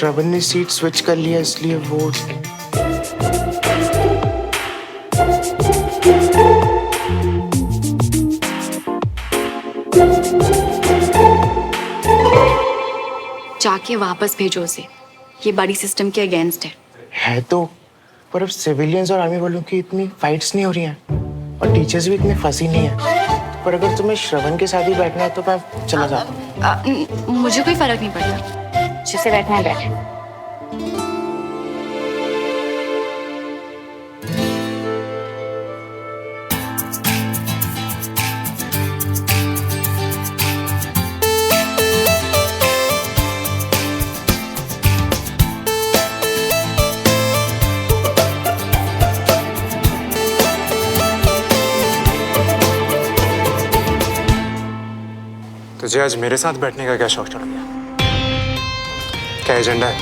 श्रवण ने seat switch कर लिया इसलिए वो जाके वापस भेजो उसे। ये बड़ी सिस्टम के अगेंस्ट है तो, पर अब सिविलियंस और आर्मी वालों की इतनी फाइट्स नहीं हो रही हैं और टीचर्स भी इतने फंसी नहीं है। पर अगर तुम्हें श्रवण के साथ ही बैठना है तो मैं चला जाता हूँ। मुझे कोई फर्क नहीं पड़ता, जिसे बैठना है बैठे। तुझे आज मेरे साथ बैठने का क्या शौक चढ़ गया? क्या एजेंडा है?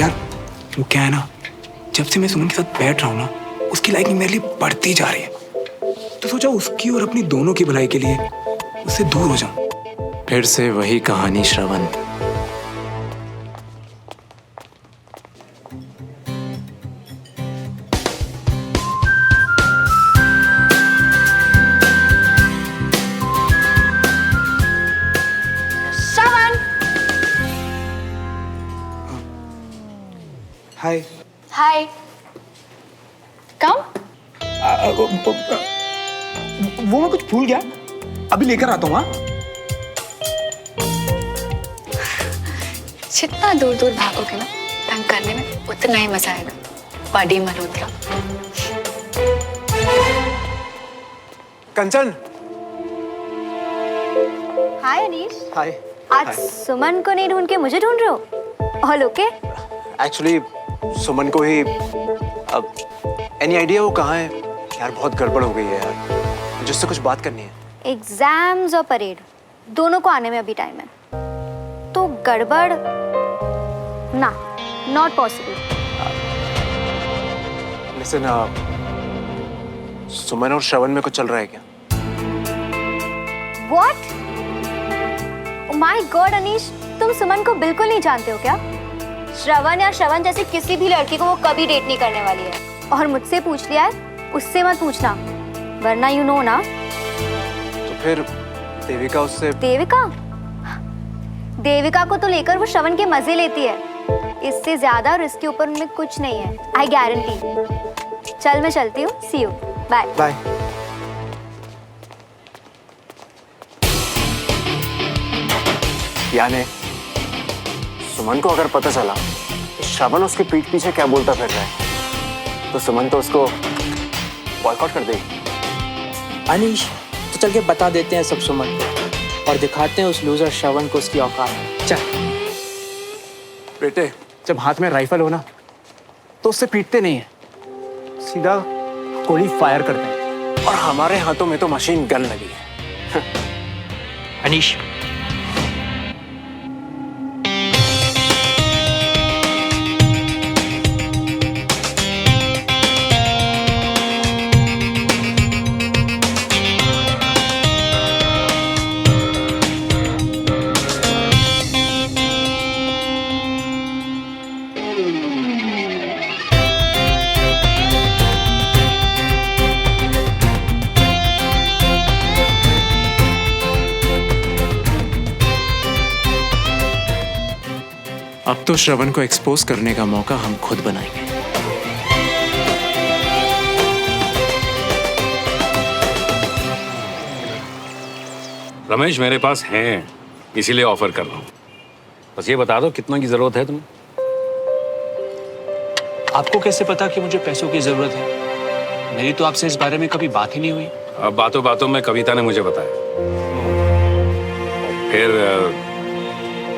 यार वो क्या है ना, जब से मैं सुमन के साथ बैठ रहा हूँ ना, उसकी लाइकिंग मेरे लिए बढ़ती जा रही है। तो सोचा उसकी और अपनी दोनों की भलाई के लिए उससे दूर हो जाऊं। फिर से वही कहानी श्रवण। हाय। हाय, कम। वो मैं कुछ भूल गया, अभी लेकर आता हूँ। जितना दूर दूर भागोगे ना तंग करने में, उतना ही मजा आएगा। पार्टी मल्होत्रा। कंचन। हाय अनीश। हाय। आज सुमन को नहीं ढूंढ के मुझे ढूंढ रहे हो? All okay? एक्चुअली सुमन को ही अब एनी आइडिया वो कहाँ है? यार बहुत गड़बड़ हो गई है यार, मुझे उससे कुछ बात करनी है। एग्जाम्स और परेड दोनों को आने में अभी टाइम है, तो गड़बड़ ना, नॉट पॉसिबल। लिसन, सुमन और श्रवण में कुछ चल रहा है क्या? What? Oh my God Anish, तुम सुमन को बिल्कुल नहीं जानते हो क्या? श्रवण या श्रवण जैसी किसी भी लड़की को वो कभी डेट नहीं करने वाली है। और मुझसे पूछ लिया है, उससे मत पूछना, वरना यू नो ना। तो फिर देविका उससे? देविका को तो लेकर वो श्रवण के मजे लेती है। इससे ज्यादा और इसके ऊपर उनमें कुछ नहीं है, आई गारंटी। चल मैं चलती हूँ, सी यू, बाय बाय। यानी सुमन को अगर पता चला कि श्रवण उसके पीठ पीछे क्या बोलता फिर रहा है, तो सुमन तो उसको बॉयकॉट कर देगी। अनीश, तो चल के बता देते हैं सब सुमन को और दिखाते हैं उस लूजर श्रवण को उसकी औकात। चल बेटे, जब हाथ में राइफल हो ना तो उससे पीटते नहीं है, सीधा गोली फायर करते हैं। और हमारे हाथों में तो मशीन गन लगी है। अनीश, अब तो श्रवण को एक्सपोज करने का मौका हम खुद बनाएंगे। रमेश, मेरे पास हैं, इसीलिए ऑफर कर रहा हूँ। बस ये बता दो कितना की जरूरत है तुम्हें? आपको कैसे पता कि मुझे पैसों की जरूरत है? मेरी तो आपसे इस बारे में कभी बात ही नहीं हुई। अब बातों बातों में कविता ने मुझे बताया। फिर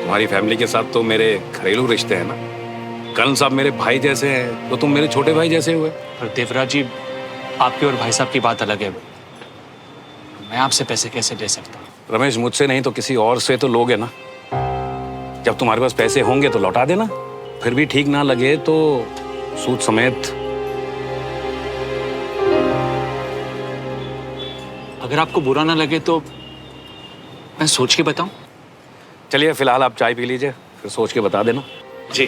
तुम्हारी फैमिली के साथ तो मेरे घरेलू रिश्ते हैं ना। कर्ण साहब मेरे भाई जैसे हैं, तो तुम मेरे छोटे भाई जैसे हुए। पर देवराज जी, आपके और भाई साहब की बात अलग है। मैं आपसे पैसे कैसे ले सकता हूँ? रमेश, मुझसे नहीं तो किसी और से तो लोगे ना। जब तुम्हारे पास पैसे होंगे तो लौटा देना, फिर भी ठीक ना लगे तो सूद समेत। अगर आपको बुरा ना लगे तो मैं सोच के बताऊं? चलिए फिलहाल आप चाय पी लीजिए, फिर सोच के बता देना। जी।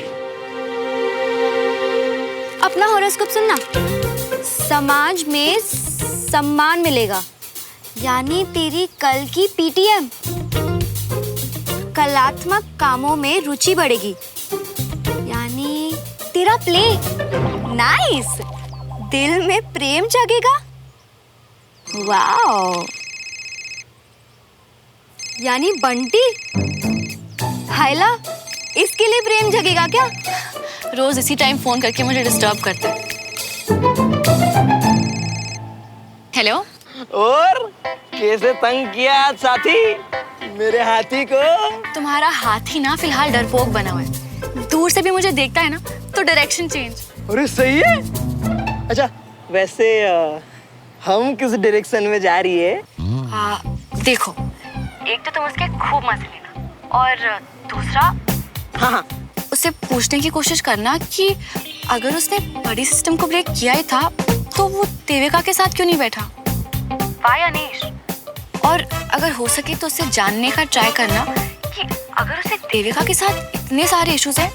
अपना हॉरोस्कोप सुनना। समाज में सम्मान मिलेगा, यानी तेरी कल की पीटीएम। कलात्मक कामों में रुचि बढ़ेगी, यानी तेरा प्ले। नाइस। दिल में प्रेम जगेगा। वाओ। यानी बंटी, हाइला, इसके लिए प्रेम जगेगा क्या? रोज इसी टाइम फोन करके मुझे डिस्टर्ब करते हैं। हेलो। और कैसे तंग किया आज साथी मेरे हाथी को? तुम्हारा हाथी ना फिलहाल डरपोक बना हुआ है, दूर से भी मुझे देखता है ना तो डायरेक्शन चेंज। अरे सही है। अच्छा वैसे हम किस डायरेक्शन में जा रही है? देखो, एक तो तुम उसके खूब मजे लेना, और दूसरा हाँ उससे पूछने की कोशिश करना कि अगर उसने बड़ी सिस्टम को ब्रेक किया ही था तो वो देविका के साथ क्यों नहीं बैठा? वाई अनीश? और अगर हो सके तो उससे जानने का ट्राई करना कि अगर उसे देविका के साथ इतने सारे इश्यूज हैं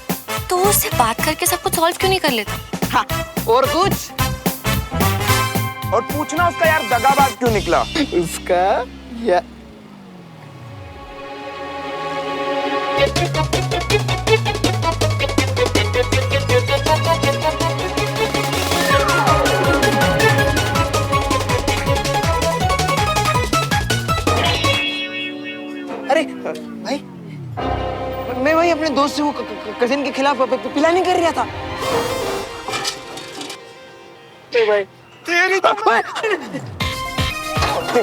तो वो उससे बात करके सब कुछ सॉल्व क्यों नहीं कर लेता? हाँ और कुछ? और पूछना उसका यार दगाबाज क्यों निकला? उसका या अरे भाई, मैं भाई अपने दोस्त से वो कजिन के खिलाफ प्लानिंग कर रहा था। भाई तेरी तो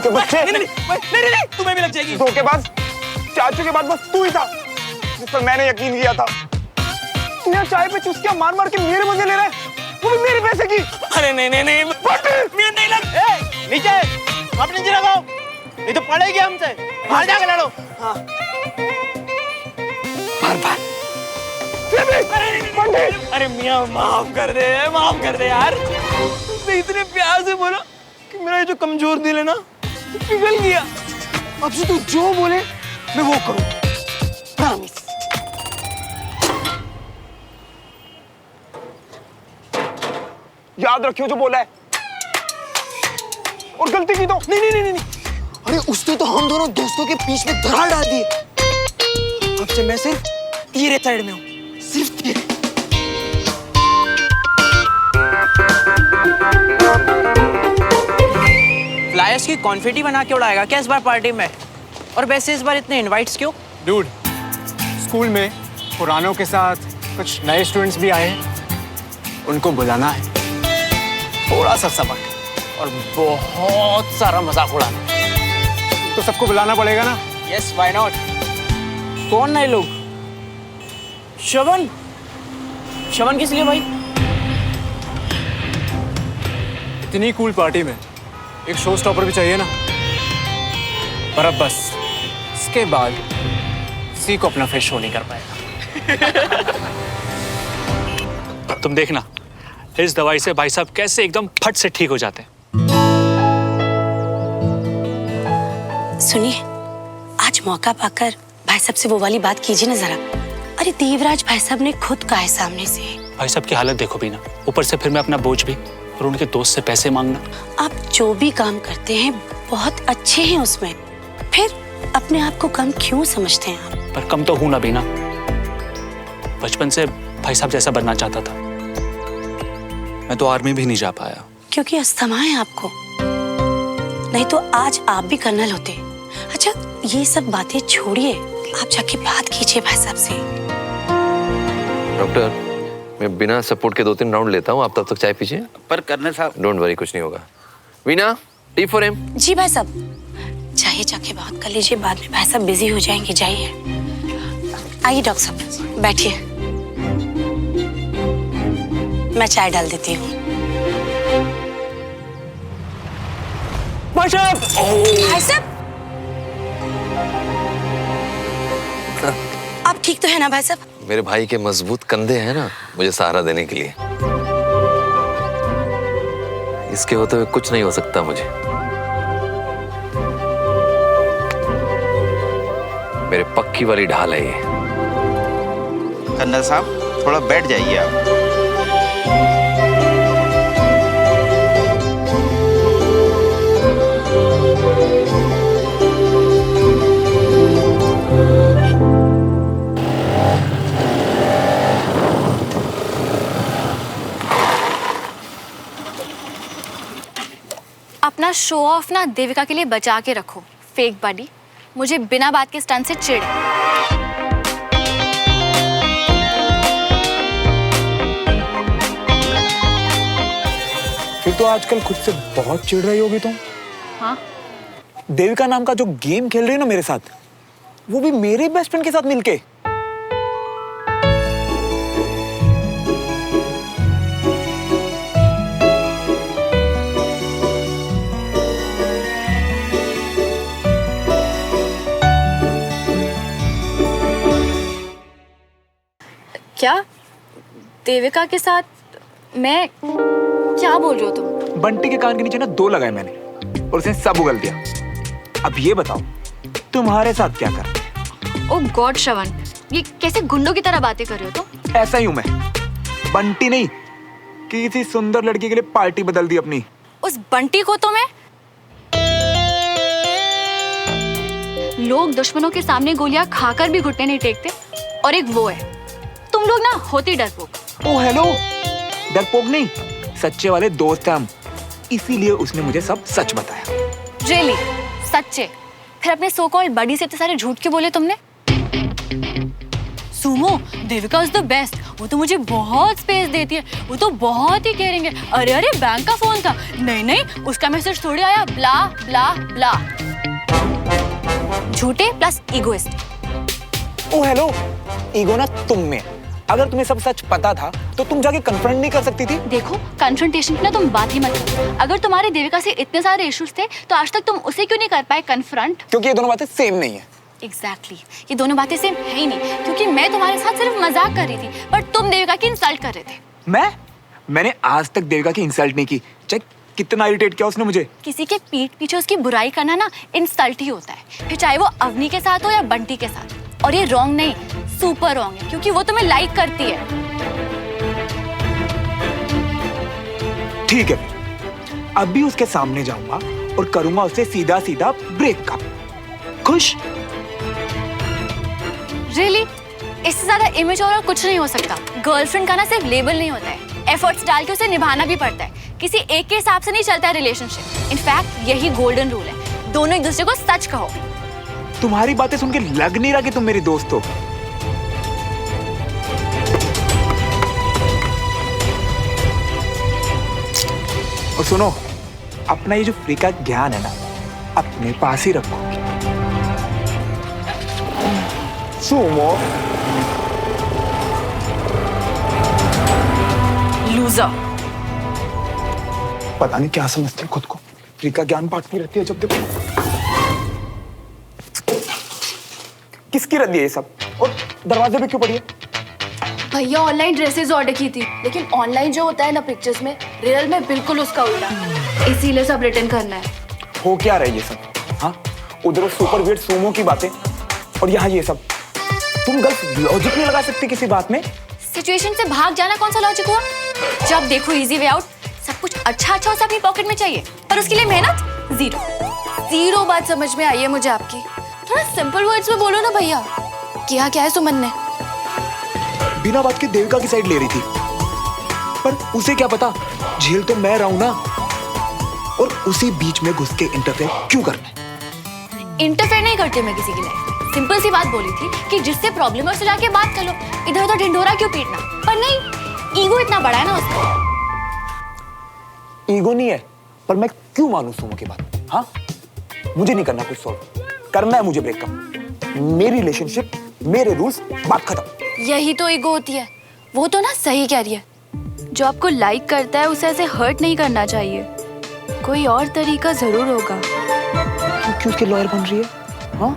नहीं, तुम्हें भी लग जाएगी। धोखेबाज, चाचू के बाद बस तू ही था जिस पर मैंने यकीन किया था। तू यहाँ चाय पे चुस्कियां मार मार के मेरे मजे ले रहा है, वो भी मेरे पैसे की। अरे नहीं नहीं नहीं, मैं नहीं लग। नीचे अपने नीचे लगाओ, नहीं तो पड़ेगी हमसे। बाहर जाके लड़ो। हाँ बार अरे मियाँ माफ कर दे यार। उसने इतने प्यार से बोला कि मेरा ये जो कमजोर दिल है ना पिघल गया। अब से तू जो बोले मैं वो करूँ, प्रॉमिस। याद रखियो जो बोला है, और गलती की तो नहीं। अरे उसने तो हम दोनों दोस्तों के बीच में दरार डाल दी। अब से मैं सिर्फ तेरे साइड में हूँ, सिर्फ तेरे। फ्लायर्स की कॉन्फेटी बना के उड़ाएगा क्या इस बार पार्टी में? और वैसे इस बार इतने इनवाइट्स क्यों? डूड, स्कूल में पुरानों के साथ कुछ नए स्टूडेंट्स भी आए हैं, उनको बुलाना है, थोड़ा सा सबक और बहुत सारा मजाक उड़ाना। तो सबको बुलाना पड़ेगा ना? Yes, why not. कौन नए लोग? श्रवण किस लिए भाई? इतनी कूल पार्टी में एक शो स्टॉपर भी चाहिए ना। पर अब बस इसके बाद किसी को अपना फेस शो नहीं कर पाएगा। तुम देखना इस दवाई से भाई साहब कैसे एकदम फट से ठीक हो जाते हैं। सुनिए, आज मौका पाकर भाई साहब से वो वाली बात कीजिए ना जरा। अरे देवराज भाई साहब ने खुद कहा है सामने से। भाई साहब की हालत देखो भी ना, ऊपर से फिर मैं अपना बोझ भी और उनके दोस्त से पैसे मांगना। आप जो भी काम करते हैं बहुत अच्छे हैं उसमें, फिर अपने आप को कम क्यों समझते हैं आप? पर कम तो हूं ना बीना, बचपन से भाई साहब जैसा बनना चाहता था। मैं तो आर्मी भी नहीं जा पाया क्योंकि अस्थमा है आपको, नहीं तो आज आप भी कर्नल होते। अच्छा ये सब बातें छोड़िए, आप जाके बात कीजिए भाई साहब से। डॉक्टर, मैं बिना सपोर्ट के 2-3 राउंड लेता हूँ, आप तब तक चाय पीजिए। पर कर्नल साहब। डोंट वरी, कुछ नहीं होगा। Veena, tea for him. जी भाई साहब, जाइए जाके बात कर लीजिए, बाद में भाई साहब बिजी हो जाएंगे। जाइए। आइए डॉक्टर साहब बैठिए, मैं चाय डाल देती हूँ। भाई साहब, आप ठीक तो है ना भाई साहब? मेरे भाई के मजबूत कंधे हैं ना मुझे सहारा देने के लिए। इसके होते हुए कुछ नहीं हो सकता मुझे। मेरे पक्की वाली ढाल है ये। कर्नल साहब थोड़ा बैठ जाइए आप। अपना शो ऑफ ना देविका के लिए बचा के रखो, फेक बॉडी। मुझे बिना बात के स्टंट से चिढ़ है। फिर तो आजकल खुद से बहुत चिढ़ रही होगी तुम। हाँ, देविका नाम का जो गेम खेल रही है ना मेरे साथ, वो भी मेरे बेस्ट फ्रेंड के साथ मिलके। क्या देविका के साथ? मैं क्या बोल रहे हो तुम? बंटी के कान के नीचे ना 2 लगाए मैंने और उसने सब उगल दिया। अब ये बताओ तुम्हारे साथ क्या कर? ओ गॉड श्रवण, ये कैसे गुंडों की तरह बातें कर रहे हो तुम? ऐसा ही हूं मैं। बंटी नहीं, किसी सुंदर लड़की के लिए पार्टी बदल दी अपनी। उस बंटी को तो मैं, लोग दुश्मनों के सामने गोलियां खाकर भी घुटने नहीं टेकते, और एक वो है तुम लोग ना, होती डरपोक। ओ हेलो, डरपोक नहीं, सच्चे वाले दोस्त हैं हम, इसीलिए उसने मुझे सब सच बताया। रियली? सच्चे? फिर अपने सो कॉल्ड बड़ी से इतने सारे झूठ क्यों बोले तुमने? Sumo, Devika is the best. वो तो मुझे बहुत स्पेस देती है, वो तो बहुत ही केयरिंग है। अरे अरे, बैंक का फोन था। नहीं नहीं, उसका मैसेज थोड़ी आया, ब्ला ब्ला ब्ला। झूठे प्लस ईगोइस्ट। ओ हेलो, ईगो ना तुम में। अगर तुम्हें सब सच पता था तो तुम जाके कन्फ्रंट नहीं कर सकती थी? देखो, कन्फ्रंटेशन की ना तुम बात ही मत करो। अगर तुम्हारे देविका से इतने सारे इश्यूज थे तो आज तक तुम उसे क्यों नहीं कर पाए कन्फ्रंट? क्योंकि ये दोनों बातें सेम नहीं है। एग्जैक्टली, ये दोनों बातें सेम है ही नहीं, क्योंकि मैं तुम्हारे साथ सिर्फ मजाक कर रही थी, पर तुम देविका की इंसल्ट कर रहे थे। मैंने आज तक देविका की इंसल्ट नहीं की। चेक कितना इरिटेट किया उसने मुझे। किसी के पीठ पीछे उसकी बुराई करना ना इंसल्ट ही होता है, फिर चाहे वो अवनी के साथ हो या बंटी के साथ। और ये रॉन्ग नहीं, सुपर रॉन्ग है, क्योंकि वो तुम्हें लाइक करती है। ठीक है, अभी उसके सामने जाऊंगा और करूंगा उससे सीधा सीधा ब्रेकअप। खुश? रियली? इससे ज्यादा इमेच्योर और कुछ नहीं हो सकता। गर्लफ्रेंड का ना सिर्फ लेबल नहीं होता है, एफर्ट्स डाल के उसे निभाना भी पड़ता है। किसी एक के हिसाब से नहीं चलता है रिलेशनशिप। इनफैक्ट यही गोल्डन रूल है, दोनों एक दूसरे को सच कहो। तुम्हारी बातें सुन के लग नहीं रहा कि तुम मेरी दोस्त हो। और सुनो, अपना ये जो फ्री का ज्ञान है ना, अपने पास ही रखो। Sumo, loser. पता नहीं क्या समझती है खुद को, फ्री का ज्ञान बांटती रहती है जब देखो। किसकी रद्दी है ये सब? और दरवाजे पे क्यों पड़ी है? भैया ऑनलाइन ड्रेसेस ऑर्डर की थी, लेकिन ऑनलाइन जो होता है ना पिक्चर्स में, रियल में बिल्कुल उसका उल्टा, इसीलिए सब रिटर्न करना है। हो क्या रहा है ये सब? हाँ, उधर सुपर वेट सुमो की बातें और यहाँ ये सब। तुम गर्ल्स लॉजिक नहीं लगा सकती किसी बात में? सिचुएशन से भाग जाना कौन सा लॉजिक हुआ? जब देखो इजी वे आउट, सब कुछ अच्छा अच्छा सा अपनी पॉकेट में चाहिए, और उसके लिए मेहनत जीरो। बात समझ में आई है मुझे आपकी। थोड़ा सिंपल वर्ड्स में बोलो ना भैया, किया क्या है सुमन ने? बिना बात के देविका की साइड ले रही थी, पर उसे क्या पता झेल तो मैं रहा हूं ना। और उसी बीच में घुस के इंटरफेयर क्यों करना है? इंटरफेयर नहीं करती मैं किसी की लाइफ। सिंपल सी बात बोली थी कि जिससे प्रॉब्लम है उससे जाके बात कर लो, इधर उधर ढिंढोरा क्यों पीटना? पर नहीं, ईगो इतना बड़ा है ना उसका। ईगो नहीं है, पर मैं क्यों मानूं सुमो की बात? हाँ, मुझे नहीं करना कुछ सॉल्व, करना है मुझे ब्रेकअप। मेरी रिलेशनशिप, मेरे रूल्स, बात खत्म। यही तो ईगो होती है। वो तो ना सही कह रही है, जो आपको लाइक करता है उसे ऐसे हर्ट नहीं करना चाहिए। कोई और तरीका जरूर होगा। क्यों उसके लॉयर बन रही है? हाँ,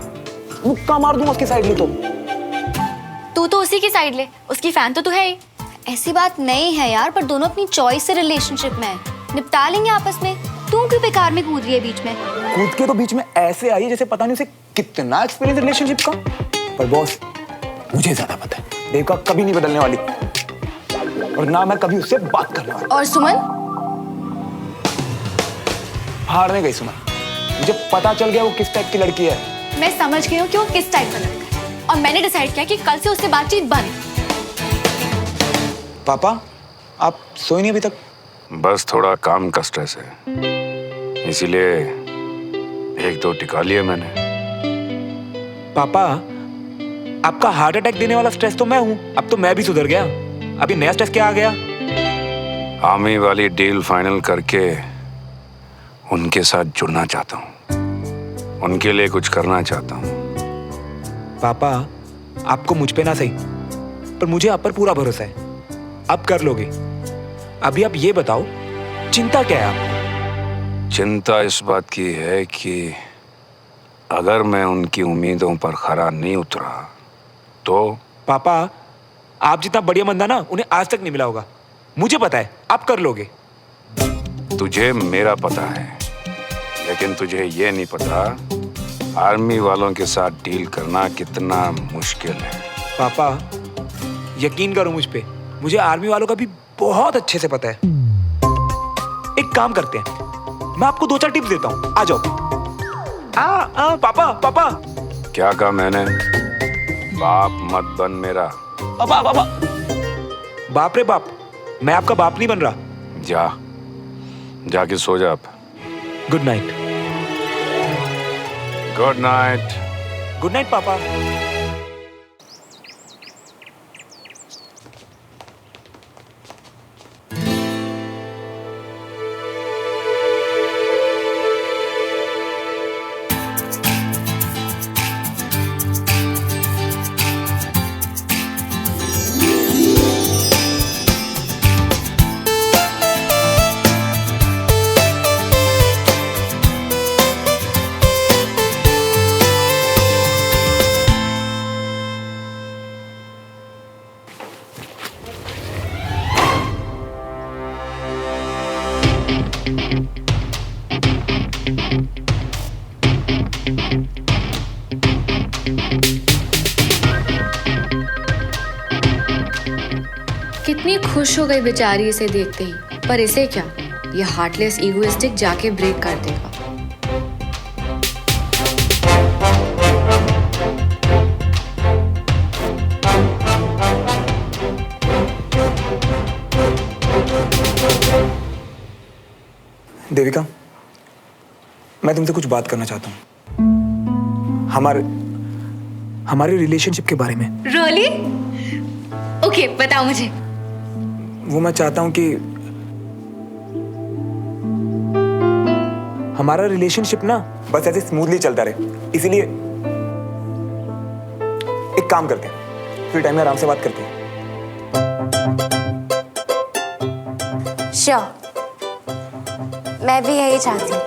मुक्का मार दूंगा उसके साइड में। तू तो उसी की साइड ले, उसकी फैन तो तू है ही। ऐसी बात नहीं है यार, पर दोनों अपनी चॉइस से रिलेशनशिप में है, निपटा लेंगे आपस में। तू क्यों बेकार में कूद रही है बीच में? कूद के तो बीच में ऐसे आई जैसे पता नहीं उसे कितना एक्सपीरियंस रिलेशनशिप का। पर बॉस, मुझे ज्यादा पता है देविका कभी नहीं बदलने वाली, और ना मैं कभी उससे बात करने वाला। और सुमन? हारने गई सुमन। मुझे पता चल गया वो किस टाइप की लड़की है। मैं समझ गई हूँ कि वो किस टाइप का लड़का है, और मैंने डिसाइड किया कि कल से उससे बातचीत बंद। पापा, आप सोए नहीं अभी तक? बस थोड़ा काम का स्ट्रेस है, इसीलिए 1-2 टिका लिए मैंने। पापा, आपका हार्ट अटैक देने वाला स्ट्रेस तो मैं हूँ। अब तो मैं भी सुधर गया। अभी नया स्ट्रेस क्या आ गया? आर्मी वाली डील फाइनल करके उनके साथ जुड़ना चाहता हूँ, उनके लिए कुछ करना चाहता हूँ। पापा, आपको मुझ पे ना सही, पर मुझे आप पर पूरा भरोसा है। आप कर लोगे। अभी आप ये बताओ, चिंता क्या है आपको? चिंता इस बात की है कि अगर मैं उनकी उम्मीदों पर खरा नहीं उतरा तो। पापा, आप जितना बढ़िया बंदा ना उन्हें आज तक नहीं मिला होगा। मुझे पता है आप कर लोगे। तुझे मेरा पता है, लेकिन तुझे ये नहीं पता आर्मी वालों के साथ डील करना कितना मुश्किल है। पापा, यकीन करो मुझ पे, मुझे आर्मी वालों का भी बहुत अच्छे से पता है। एक काम करते हैं, मैं आपको 2-4 टिप्स देता हूँ, आ जाओ। पापा पापा। क्या कहा मैंने? बाप मत बन मेरा। पापा, बाप रे बाप, मैं आपका बाप नहीं बन रहा। जाके सो जा। Good night. Good night. Good night पापा। कितनी खुश हो गई बेचारी इसे देखते ही, पर इसे क्या, ये हार्टलेस इगोइस्टिक जाके ब्रेक कर देगा। देविका, मैं तुमसे कुछ बात करना चाहता हूँ। हमारे रिलेशनशिप के बारे में। रियली? ओके, बताओ मुझे। वो मैं चाहता हूँ कि हमारा रिलेशनशिप ना बस ऐसे स्मूथली चलता रहे। इसीलिए एक काम करते हैं, फ्री टाइम में आराम से बात करते हैं। श्योर, मैं भी यही चाहती हूँ।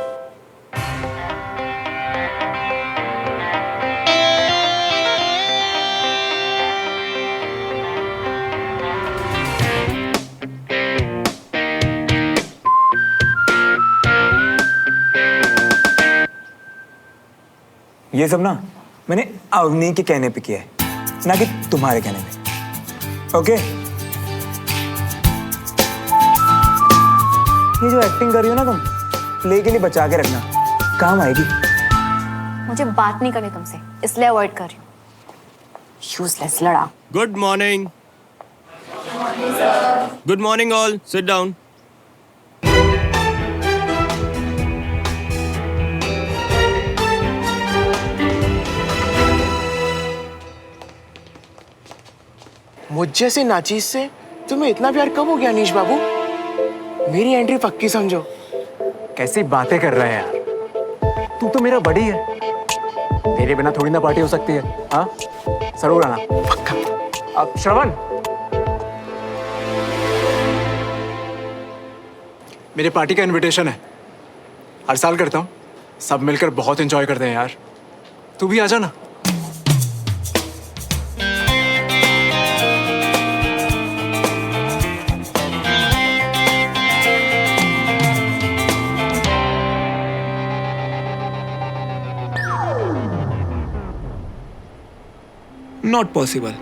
ये सब ना मैंने अवनी के कहने पे किया है, ना कि तुम्हारे कहने पे। ओके? ये जो एक्टिंग कर रही हो ना तुम, प्ले के लिए बचा के रखना, काम आएगी। मुझे बात नहीं करनी तुमसे, इसलिए अवॉइड कर रही हूँ। यूजलेस लड़ा। Good morning. Good morning all, sit down. मुझ जैसे नाचीज से तुम्हें इतना प्यार कब हो गया अनीश बाबू? मेरी एंट्री पक्की समझो। कैसी बातें कर रहे हैं यार, तू तो मेरा बड़ी है, तेरे बिना थोड़ी ना पार्टी हो सकती है। हाँ, जरूर आना पक्का। अब श्रवण, मेरे पार्टी का इनविटेशन है, हर साल करता हूँ, सब मिलकर बहुत एंजॉय करते हैं यार, तू भी आ जाना। Not possible.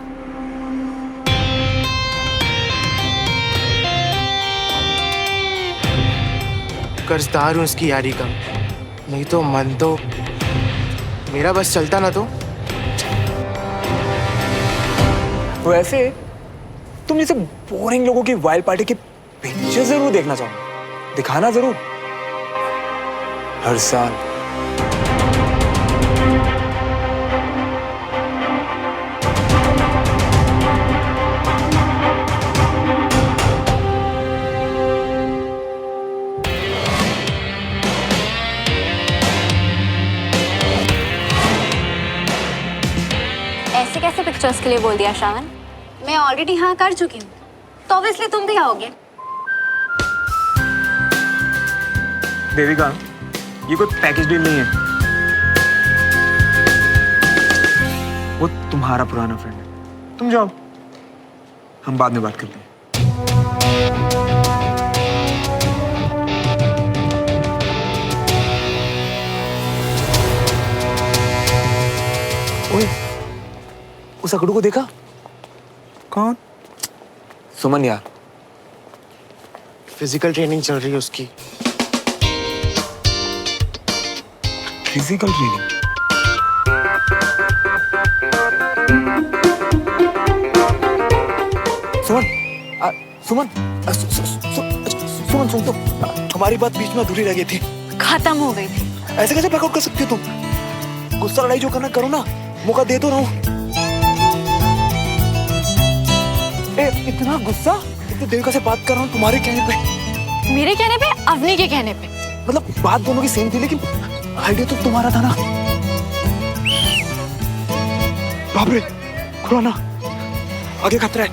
कर्जदार हूँ उसकी यारी का, नहीं तो मन तो मेरा बस चलता ना तो। वैसे तुम जैसे बोरिंग लोगों की वाइल्ड पार्टी की पिक्चर जरूर देखना चाहूंगा, दिखाना जरूर हर साल। ऐसे कैसे पिक्चर्स के लिए बोल दिया श्रावण? मैं ऑलरेडी हाँ कर चुकी हूँ, तो ऑब्वियसली तुम भी आओगे। देविका, ये कोई पैकेज डील नहीं है। वो तुम्हारा पुराना फ्रेंड है, तुम जाओ, हम बाद में बात करते हैं। ओए, उस अकड़ू को देखा? कौन? सुमन यार। फिजिकल ट्रेनिंग चल रही है उसकी। Physical training? सुमन, सुमन सुन तो, हमारी बात बीच में अधूरी रह गई थी। खत्म हो गई थी। ऐसे कैसे बैकआउट कर सकती हो तुम? गुस्सा लड़ाई जो करना करो ना, मौका दे तो रहा हूं। इतना गुस्सा? इतने देविका से बात कर रहा हूँ तुम्हारे कहने पे। मेरे कहने पे, अवनी के कहने पे। मतलब बात दोनों की सेम थी, लेकिन आइडिया तो तुम्हारा था ना। बाप रे, खुला ना, आगे खतरा है।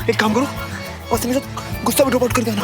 एक काम करो, और गुस्सा भी ड्रॉप आउट कर देना।